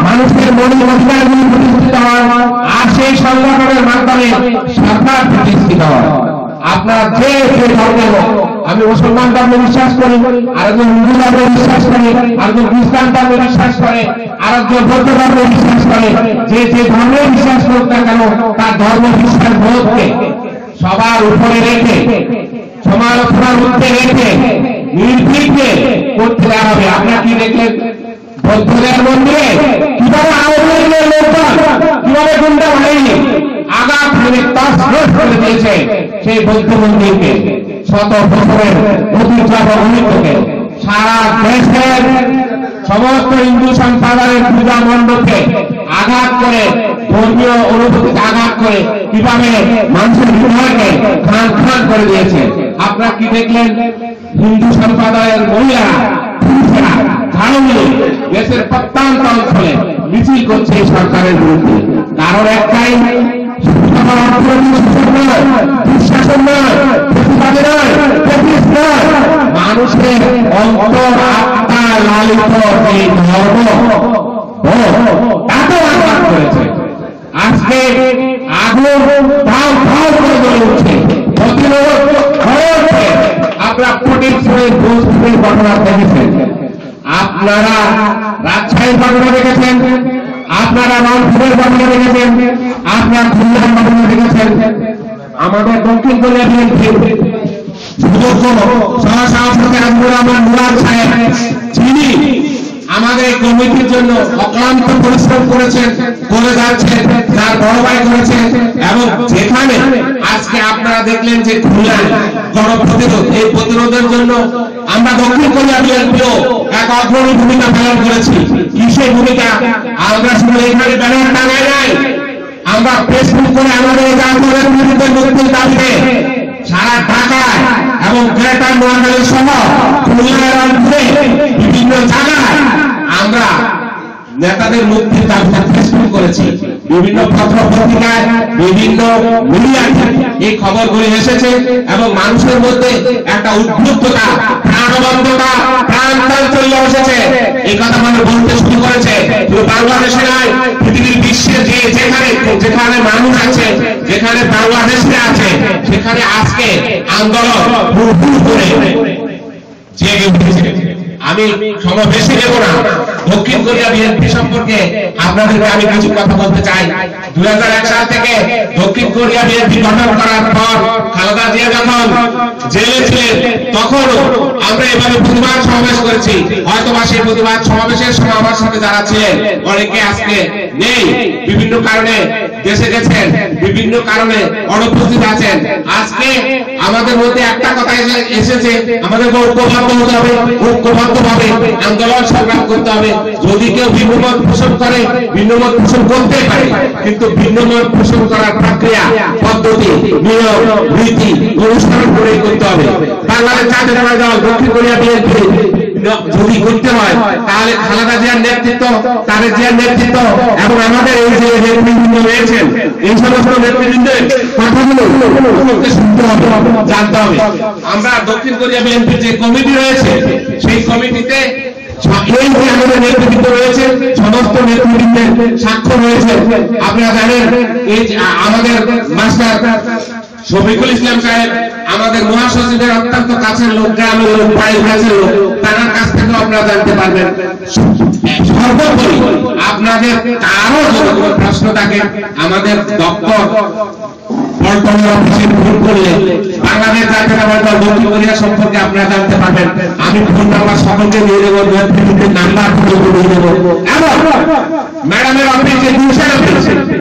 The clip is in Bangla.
মানুষের মৌলিক অধিকারগুলি প্রতিষ্ঠিত হয়, আর সেই সংগঠনের মাধ্যমে সরকার প্রতিষ্ঠিত হয়। আপনার যে ধর্মে হোক, আমি মুসলমান ধর্মে বিশ্বাস করি, আরেকজন হিন্দু ধর্মে বিশ্বাস করে, আরেকজন খ্রিস্টান ধর্মে বিশ্বাস করে, আরেকজন বৌদ্ধ ধর্মে বিশ্বাস করে, যে ধর্মে বিশ্বাস করুক না কেন তার ধর্ম বিশ্বাস বোধকে সবার উপরে রেখে, সমালোচনার মধ্যে রেখে নির্ভীককে করতে দেওয়া হবে। আপনারা কি দেখলেন বৌদ্ধদের মন্দিরে কিভাবে আওয়ামী লীগের লোকজন কিভাবে গুন্ডা বাহিনী আঘাত করে তছনছ করে দিয়েছে সেই বৌদ্ধ মন্দিরকে, শত বছরের ঐতিহ্য ঐতিহ্যকে। সারা দেশের সমস্ত হিন্দু সম্প্রদায়ের পূজা মণ্ডপে আঘাত করে, ধর্মীয় অনুভূতিকে আঘাত করে কিভাবে মানুষের হৃদয়কে খান খান করে দিয়েছে। আপনারা কি দেখলেন হিন্দু সম্প্রদায়ের মহিলারা পুরুষেরা ঝাড়ু নিয়ে দেশের প্রত্যন্ত অঞ্চলে মিছিল করছে এই সরকারের বিরুদ্ধে। কারণ একটাই, মানুষের অন্তর আত্মা লালিত এই ধর্ম তাকেও আঘাত করেছে। আজকে আগুন ধাও ধাও করে জ্বলে উঠছে, প্রতিরোধ হয়ে উঠছে। আপনারা ফটিকছড়ির ঘোষপুরের ঘটনা দেখেছেন, আপনারা রাজশাহীর ঘটনা দেখেছেন, আপনারা রংপুরের ঘটনা দেখেছেন, আপনারা খুলনার ঘটনা দেখেছেন। আমাদের দক্ষিণ কোরিয়া বিএনপির সুযোগ্য সহসভাপতি আব্দুর রহমান মুরাদ সাহেব, যিনি আমাদের কমিটির জন্য অক্লান্ত পরিশ্রম করেছেন, করে যাচ্ছেন, তার বড় ভাই করেছেন। এবং যেখানে আজকে আপনারা দেখলেন যে খুলনায় গণপ্রতিরোধ, এই প্রতিরোধের জন্য আমরা দক্ষিণ কোরিয়া বিএনপিও এক অগ্রণী ভূমিকা পালন করেছি। কি সেই ভূমিকা? আমরা শুধু এখানে ব্যানার টাঙাই নাই, আমরা ফেসবুক করে আমাদের এই আন্দোলনের বিরুদ্ধে মুক্তির দাবিতে সারা ঢাকায় এবং গ্রেটার নোয়াখালী সহ খুলনার অঞ্চলে বিভিন্ন জায়গায় আমরা নেতাদের মুক্তির দাবিতে ফেসবুক করেছি। বিভিন্ন পত্র পত্রিকায়, বিভিন্ন মিডিয়ায় এই খবরগুলি এসেছে এবং মানুষের মধ্যে একটা উদ্বুদ্ধতা, প্রাণবন্ততা, প্রাণ চলে এসেছে। এই কথা মানে বলতে শুরু করেছে। শুধু বাংলাদেশে নয়, পৃথিবীর বিশ্বে যেখানে যেখানে মানুষ আছে, যেখানে বাংলাদেশে আছে, সেখানে আজকে আন্দোলন হুড় করে জেগে উঠেছে। আমি সময় বেশি দেব না। দক্ষিণ কোরিয়া বিএনপি সম্পর্কে আপনাদেরকে আমি কিছু কথা বলতে চাই। 2001 সাল থেকে দক্ষিণ কোরিয়া বিএনপি গঠন করার পর খালেদা জিয়া যখন জেলে ছিলেন, তখন আমরা এভাবে প্রতিবাদ সমাবেশ করেছি। হয়তোবা সেই প্রতিবাদ সমাবেশের সময় আমার সাথে যারা ছিলেন অনেকে আজকে নেই, বিভিন্ন কারণে দেশে গেছেন, বিভিন্ন কারণে অনুপস্থিত আছেন। আজকে আমাদের মধ্যে একটা কথা এসেছে, আমাদের ঐক্যবদ্ধ হতে হবে, ঐক্যবদ্ধভাবে আন্দোলন সংগ্রাম করতে হবে। যদি কেউ ভিন্নমত পোষণ করে, ভিন্নমত পোষণ করতে পারে, কিন্তু ভিন্নমত পোষণ করার প্রক্রিয়া, পদ্ধতি, নিয়ম, রীতি অনুসরণ করে করতে হবে। বাংলাদেশ জাতীয়তাবাদী দল, দক্ষিণ কোরিয়া বিএনপি যদি করতে হয় তাহলে খালেদা জিয়ার নেতৃত্ব, তারেক জিয়ার নেতৃত্ব এবং আমাদের এই যে নেতৃবৃন্দ রয়েছেন, এই সমস্ত নেতৃবৃন্দের কথাগুলো শুনতে হবে, জানতে হবে। আমরা দক্ষিণ কোরিয়া বিএনপির যে কমিটি রয়েছে, সেই কমিটিতে এই যে আমাদের নেতৃবৃন্দ রয়েছে, সমস্ত নেতৃবৃন্দের স্বাক্ষর রয়েছে। আপনারা জানেন এই আমাদের মাস্টার শফিকুল ইসলাম সাহেব আমাদের মহাসচিবের অত্যন্ত কাছের লোক, গ্রামের লোক, বাড়ির কাছের লোক, তার কাছ থেকেও আপনারা জানতে পারবেন। সর্বোপরি আপনাদের কারো যদি কোনো প্রশ্ন থাকে, আমাদের দপ্তর পল্টনের অফিসে ফোন করলে বাংলাদেশ জাতীয়তাবাদী দল দক্ষিণ কোরিয়া সম্পর্কে আপনারা জানতে পারবেন। আমি ফোন নাম্বার সকলকে দিয়ে দেবো, নাম্বার দিয়ে দেবো এবং ম্যাডামের অফিসে 200